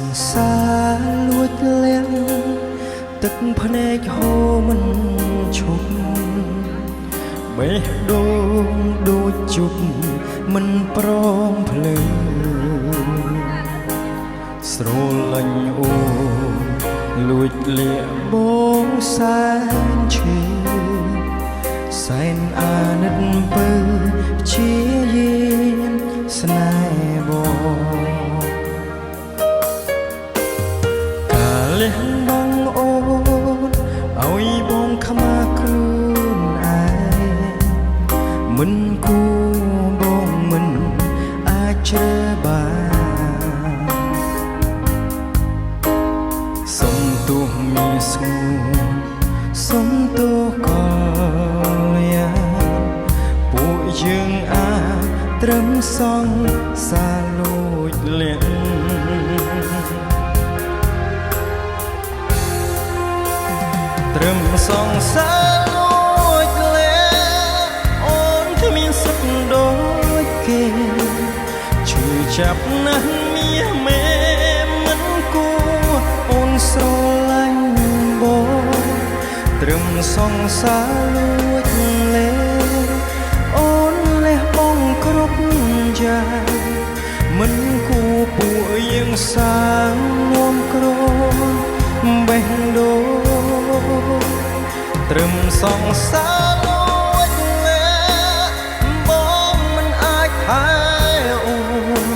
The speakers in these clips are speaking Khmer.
ង្សារលួចលៀងទឹកភ្នែកហូរមិនឈប់បេះដូងដូចជប់មិនព្រមភ្លឺស្រលាញ់អូនលួចលាក់បងសែនឈឺសែនអាណិតពើជាយាមស្នេហ៍បងកាលលះបងអូនឲ្យបងខ្មាស់ខ្លួនឯងមិនគួរបងមិនអាចជ្រើបានសុំទោះមានស្ងួនសុំទោះក៏យ៉ាងពួកយើងអាចត្រឹមសងសាលូចលៀងត្រឹមសងសាលូចលៀងអូនគ្មានសិទ្ធិដូចគេឈឺចាប់ណាស់មាសមេមិនគួរអូនស្រឡាញ់បងត្រឹមសងសាលួចលេអូនលះបងគ្រប់យ៉ាងមិនគួរពួកយើងសាងនាំក្របេះដូងត្រឹមសងសាលួចលេបងមិនអាចហែអូន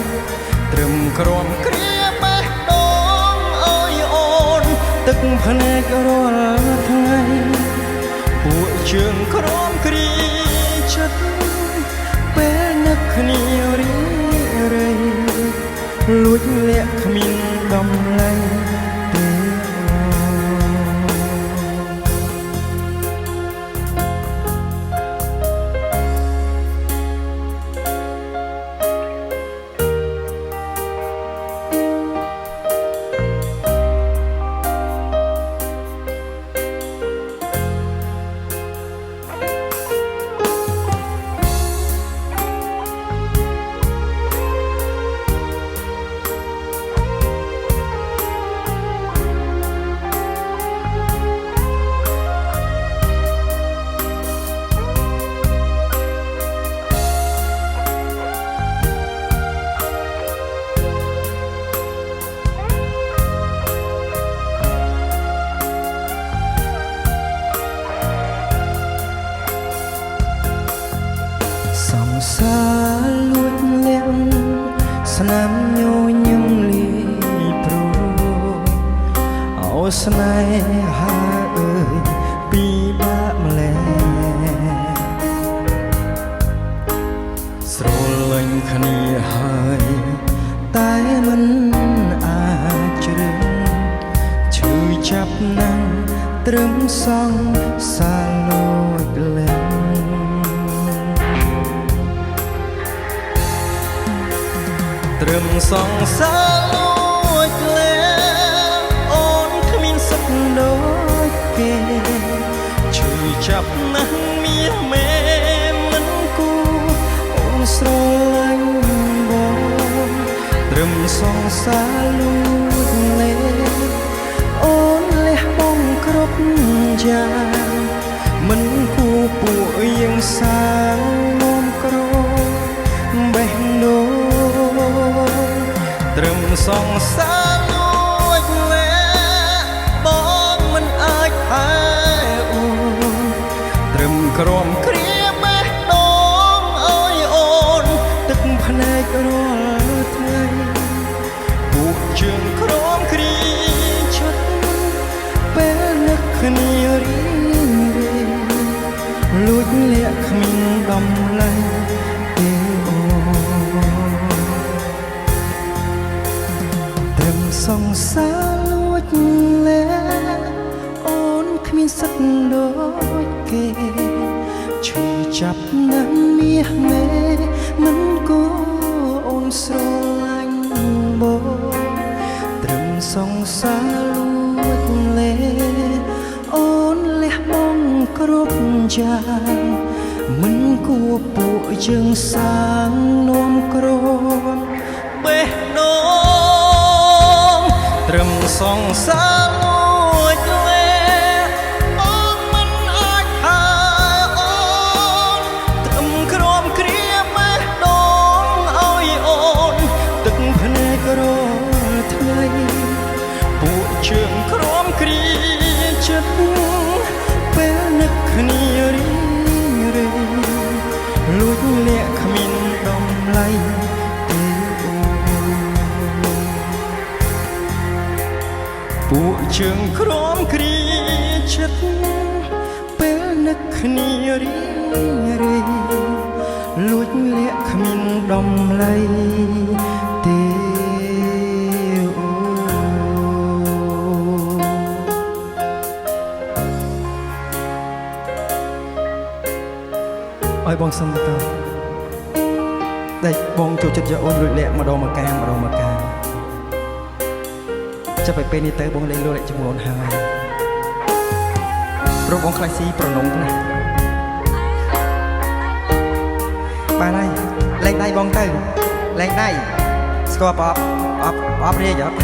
ត្រឹមក្រំគ្រាបេះដូងអើយអូនទឹកភ្នែករាល់ថ្ងៃពួកជើងក្រំគ្រីចិត្តពេលនឹកគ្នារីរៃលួចលាក់គ្មានតម្លៃទេសង្សារលួចលៀងស្នាមញញឹមលាយព្រួយអោស្នេហាអើយពីបាក់ម្លេះស្រលាញ់គ្នាហើយតែមិនអាចជ្រឹងឈឺចាប់ណាស់ត្រឹមសងសាលួចលៀងត្រឹមសងសាលួចលេអូនគ្មានសិទ្ធិដូចគេឈឺចាប់ណាស់មាសមេមិនគួរអូនស្រឡាញ់បងត្រឹមសងសាលួចលេអូនលះបងគ្រប់យ៉ាងមិនគួរពួកយើងសាងនាំក្របេះដូងត្រឹមសងសាលួចលេបងមិនអាចហែអូនត្រឹមក្រំគ្រាបេះដូងអើយអូនទឹកភ្នែករាល់ថ្ងៃពួកជើងក្រំគ្រីចិត្តពេលនឹកគ្នារីរៃលួចលាក់គ្មានតម្លៃទេអូសងសារលួចលេអូនគ្មានសិទ្ធិដូចគេឈឺចាប់ណាស់មាសមេមិនគួរអូនស្រឡាញ់បងត្រឹមសងសារលួចលេអូនលះបងគ្រប់យ៉ាងមិនគួរពួកយើងសាងនាំក្របេះដូង ត្រឹមសងសាមួយលែអូនមិនអាចហើអូនត្រឹមក្រមគ្រាម៉េះដងឲ្យអូនទឹកភ្នែករាល់ថ្ងៃពួកជើងក្រមគ្រាចិត្តពេលនឹកគ្នារីរេលួចលាក់គ្មានតម្លៃពួកជើងក្រមគ្រាចិត្តពេលនឹកគ្នារីរេលួចលាក់គ្មានតម្លៃទេឲ្យបងសុំទៅតែបងចូលចិត្តយកអូនលួចលាក់ម្ដងមកកាចាប់ឲ្យពេលនេះទៅបងលេងលួចលាក់ជាមួយអូនហើយព្រោះបងខ្លាចស៊ីប្រណុំណាស់បានហើយលេងដៃបងទៅលេងដៃស្គាល់អប់រៀងអត់